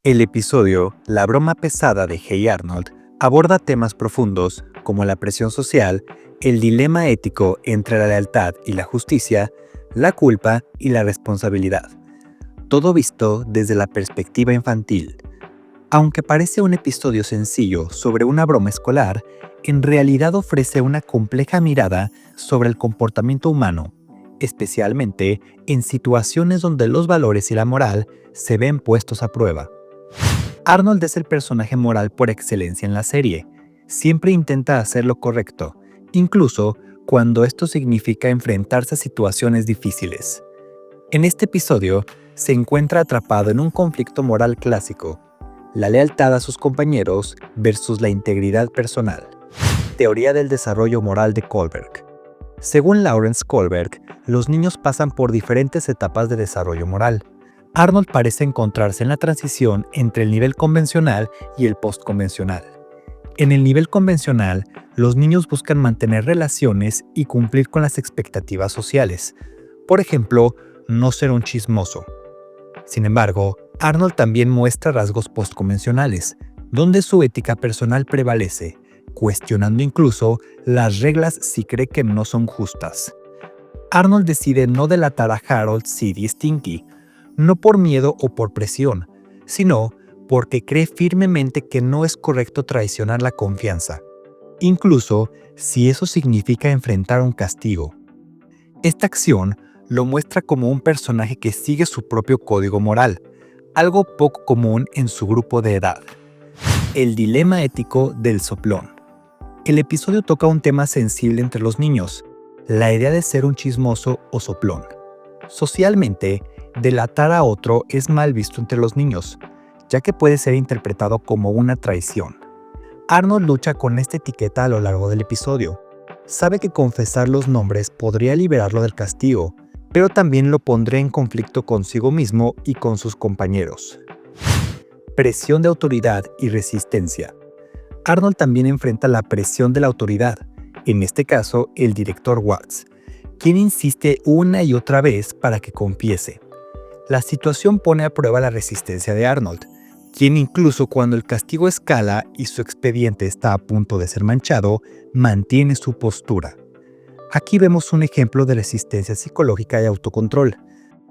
El episodio La broma pesada de Hey Arnold aborda temas profundos como la presión social, el dilema ético entre la lealtad y la justicia, la culpa y la responsabilidad. Todo visto desde la perspectiva infantil. Aunque parece un episodio sencillo sobre una broma escolar, en realidad ofrece una compleja mirada sobre el comportamiento humano, especialmente en situaciones donde los valores y la moral se ven puestos a prueba. Arnold es el personaje moral por excelencia en la serie. Siempre intenta hacer lo correcto, incluso cuando esto significa enfrentarse a situaciones difíciles. En este episodio, se encuentra atrapado en un conflicto moral clásico: la lealtad a sus compañeros versus la integridad personal. Teoría del desarrollo moral de Kohlberg. Según Lawrence Kohlberg, los niños pasan por diferentes etapas de desarrollo moral. Arnold parece encontrarse en la transición entre el nivel convencional y el postconvencional. En el nivel convencional, los niños buscan mantener relaciones y cumplir con las expectativas sociales. Por ejemplo, no ser un chismoso. Sin embargo, Arnold también muestra rasgos postconvencionales, donde su ética personal prevalece, cuestionando incluso las reglas si cree que no son justas. Arnold decide no delatar a Harold, Sid y Stinky, no por miedo o por presión, sino porque cree firmemente que no es correcto traicionar la confianza, incluso si eso significa enfrentar un castigo. Esta acción lo muestra como un personaje que sigue su propio código moral, algo poco común en su grupo de edad. El dilema ético del soplón. El episodio toca un tema sensible entre los niños: la idea de ser un chismoso o soplón. Socialmente, delatar a otro es mal visto entre los niños, ya que puede ser interpretado como una traición. Arnold lucha con esta etiqueta a lo largo del episodio. Sabe que confesar los nombres podría liberarlo del castigo, pero también lo pondría en conflicto consigo mismo y con sus compañeros. Presión de autoridad y resistencia. Arnold también enfrenta la presión de la autoridad, en este caso el director Watts, quien insiste una y otra vez para que confiese. La situación pone a prueba la resistencia de Arnold, quien incluso cuando el castigo escala y su expediente está a punto de ser manchado, mantiene su postura. Aquí vemos un ejemplo de resistencia psicológica y autocontrol,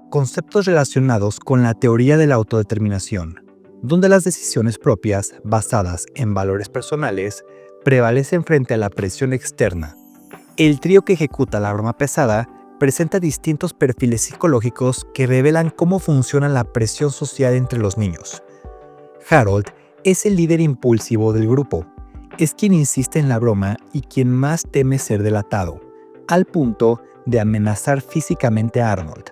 conceptos relacionados con la teoría de la autodeterminación, donde las decisiones propias, basadas en valores personales, prevalecen frente a la presión externa. El trío que ejecuta la broma pesada presenta distintos perfiles psicológicos que revelan cómo funciona la presión social entre los niños. Harold es el líder impulsivo del grupo. Es quien insiste en la broma y quien más teme ser delatado, al punto de amenazar físicamente a Arnold.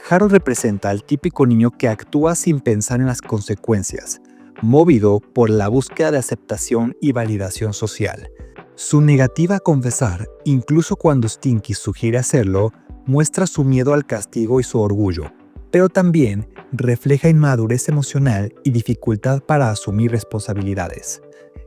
Harold representa al típico niño que actúa sin pensar en las consecuencias, movido por la búsqueda de aceptación y validación social. Su negativa a confesar, incluso cuando Stinky sugiere hacerlo, muestra su miedo al castigo y su orgullo, pero también refleja inmadurez emocional y dificultad para asumir responsabilidades.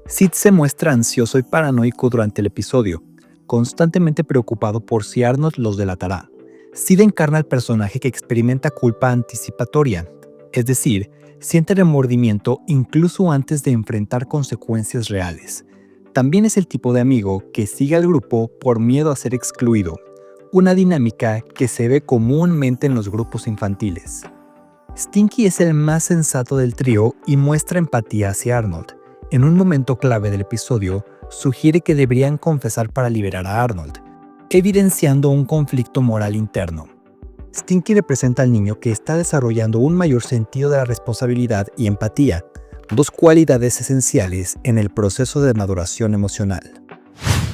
Sid se muestra ansioso y paranoico durante el episodio, constantemente preocupado por si Arnold los delatará. Sid encarna al personaje que experimenta culpa anticipatoria, es decir, siente remordimiento incluso antes de enfrentar consecuencias reales. También es el tipo de amigo que sigue al grupo por miedo a ser excluido, una dinámica que se ve comúnmente en los grupos infantiles. Stinky es el más sensato del trío y muestra empatía hacia Arnold. En un momento clave del episodio, sugiere que deberían confesar para liberar a Arnold, evidenciando un conflicto moral interno. Stinky representa al niño que está desarrollando un mayor sentido de la responsabilidad y empatía, dos cualidades esenciales en el proceso de maduración emocional.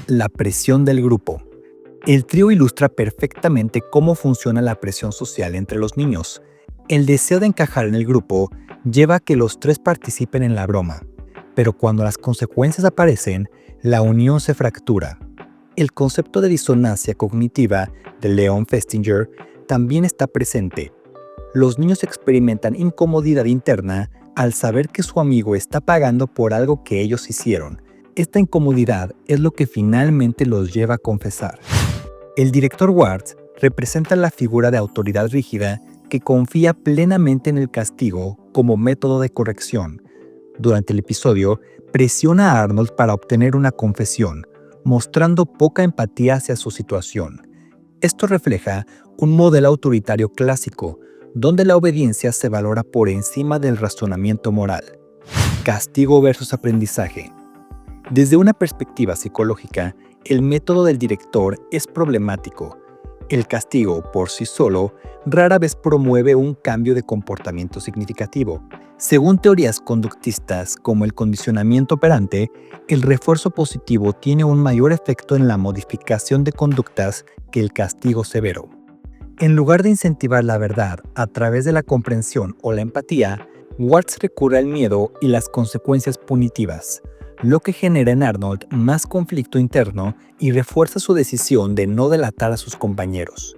La presión del grupo. El trío ilustra perfectamente cómo funciona la presión social entre los niños. El deseo de encajar en el grupo lleva a que los tres participen en la broma, pero cuando las consecuencias aparecen, la unión se fractura. El concepto de disonancia cognitiva de Leon Festinger también está presente. Los niños experimentan incomodidad interna al saber que su amigo está pagando por algo que ellos hicieron. Esta incomodidad es lo que finalmente los lleva a confesar. El director Watts representa la figura de autoridad rígida que confía plenamente en el castigo como método de corrección. Durante el episodio, presiona a Arnold para obtener una confesión, mostrando poca empatía hacia su situación. Esto refleja un modelo autoritario clásico, donde la obediencia se valora por encima del razonamiento moral. Castigo versus aprendizaje. Desde una perspectiva psicológica, el método del director es problemático. El castigo, por sí solo, rara vez promueve un cambio de comportamiento significativo. Según teorías conductistas como el condicionamiento operante, el refuerzo positivo tiene un mayor efecto en la modificación de conductas que el castigo severo. En lugar de incentivar la verdad a través de la comprensión o la empatía, Watts recurre al miedo y las consecuencias punitivas, lo que genera en Arnold más conflicto interno y refuerza su decisión de no delatar a sus compañeros.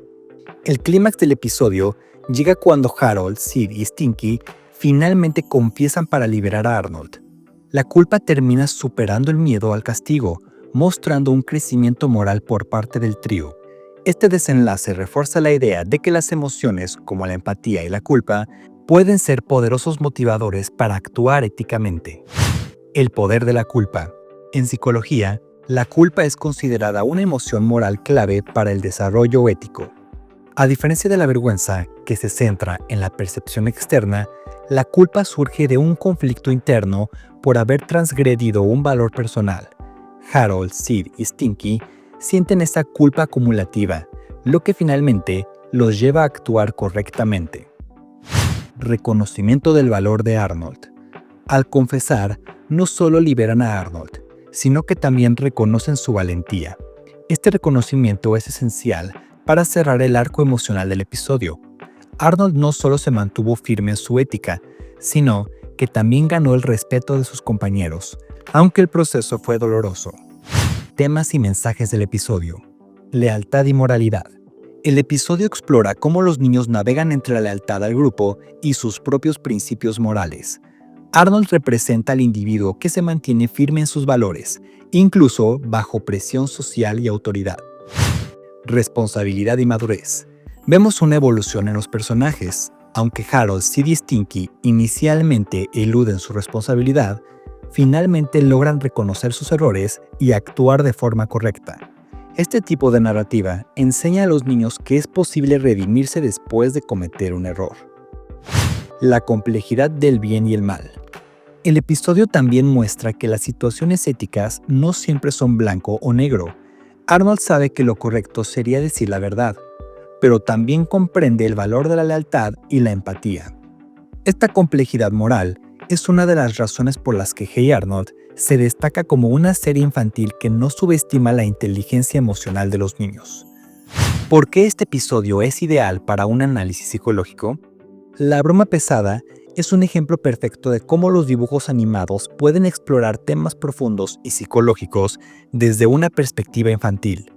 El clímax del episodio llega cuando Harold, Sid y Stinky finalmente confiesan para liberar a Arnold. La culpa termina superando el miedo al castigo, mostrando un crecimiento moral por parte del trío. Este desenlace refuerza la idea de que las emociones, como la empatía y la culpa, pueden ser poderosos motivadores para actuar éticamente. El poder de la culpa. En psicología, la culpa es considerada una emoción moral clave para el desarrollo ético. A diferencia de la vergüenza, que se centra en la percepción externa, la culpa surge de un conflicto interno por haber transgredido un valor personal. Harold, Sid y Stinky sienten esta culpa acumulativa, lo que finalmente los lleva a actuar correctamente. Reconocimiento del valor de Arnold. Al confesar, no solo liberan a Arnold, sino que también reconocen su valentía. Este reconocimiento es esencial para cerrar el arco emocional del episodio. Arnold no solo se mantuvo firme en su ética, sino que también ganó el respeto de sus compañeros, aunque el proceso fue doloroso. Temas y mensajes del episodio. Lealtad y moralidad. El episodio explora cómo los niños navegan entre la lealtad al grupo y sus propios principios morales. Arnold representa al individuo que se mantiene firme en sus valores, incluso bajo presión social y autoridad. Responsabilidad y madurez. Vemos una evolución en los personajes. Aunque Harold, Sid y Stinky inicialmente eluden su responsabilidad, finalmente logran reconocer sus errores y actuar de forma correcta. Este tipo de narrativa enseña a los niños que es posible redimirse después de cometer un error. La complejidad del bien y el mal. El episodio también muestra que las situaciones éticas no siempre son blanco o negro. Arnold sabe que lo correcto sería decir la verdad, pero también comprende el valor de la lealtad y la empatía. Esta complejidad moral es una de las razones por las que Hey Arnold se destaca como una serie infantil que no subestima la inteligencia emocional de los niños. ¿Por qué este episodio es ideal para un análisis psicológico? La broma pesada es un ejemplo perfecto de cómo los dibujos animados pueden explorar temas profundos y psicológicos desde una perspectiva infantil.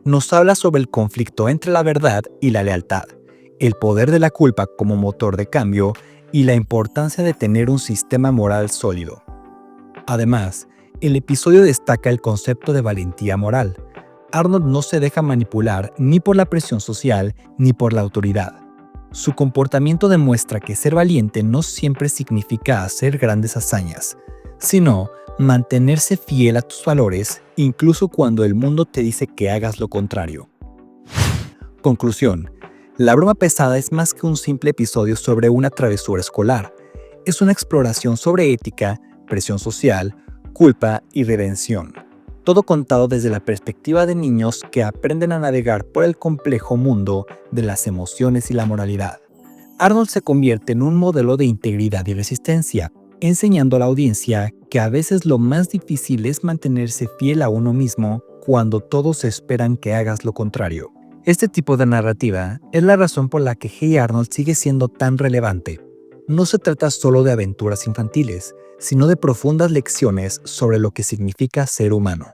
Nos habla sobre el conflicto entre la verdad y la lealtad, el poder de la culpa como motor de cambio y la importancia de tener un sistema moral sólido. Además, el episodio destaca el concepto de valentía moral. Arnold no se deja manipular ni por la presión social ni por la autoridad. Su comportamiento demuestra que ser valiente no siempre significa hacer grandes hazañas, sino mantenerse fiel a tus valores incluso cuando el mundo te dice que hagas lo contrario. Conclusión. La broma pesada es más que un simple episodio sobre una travesura escolar. Es una exploración sobre ética, presión social, culpa y redención. Todo contado desde la perspectiva de niños que aprenden a navegar por el complejo mundo de las emociones y la moralidad. Arnold se convierte en un modelo de integridad y resistencia, enseñando a la audiencia que a veces lo más difícil es mantenerse fiel a uno mismo cuando todos esperan que hagas lo contrario. Este tipo de narrativa es la razón por la que Hey Arnold sigue siendo tan relevante. No se trata solo de aventuras infantiles, sino de profundas lecciones sobre lo que significa ser humano.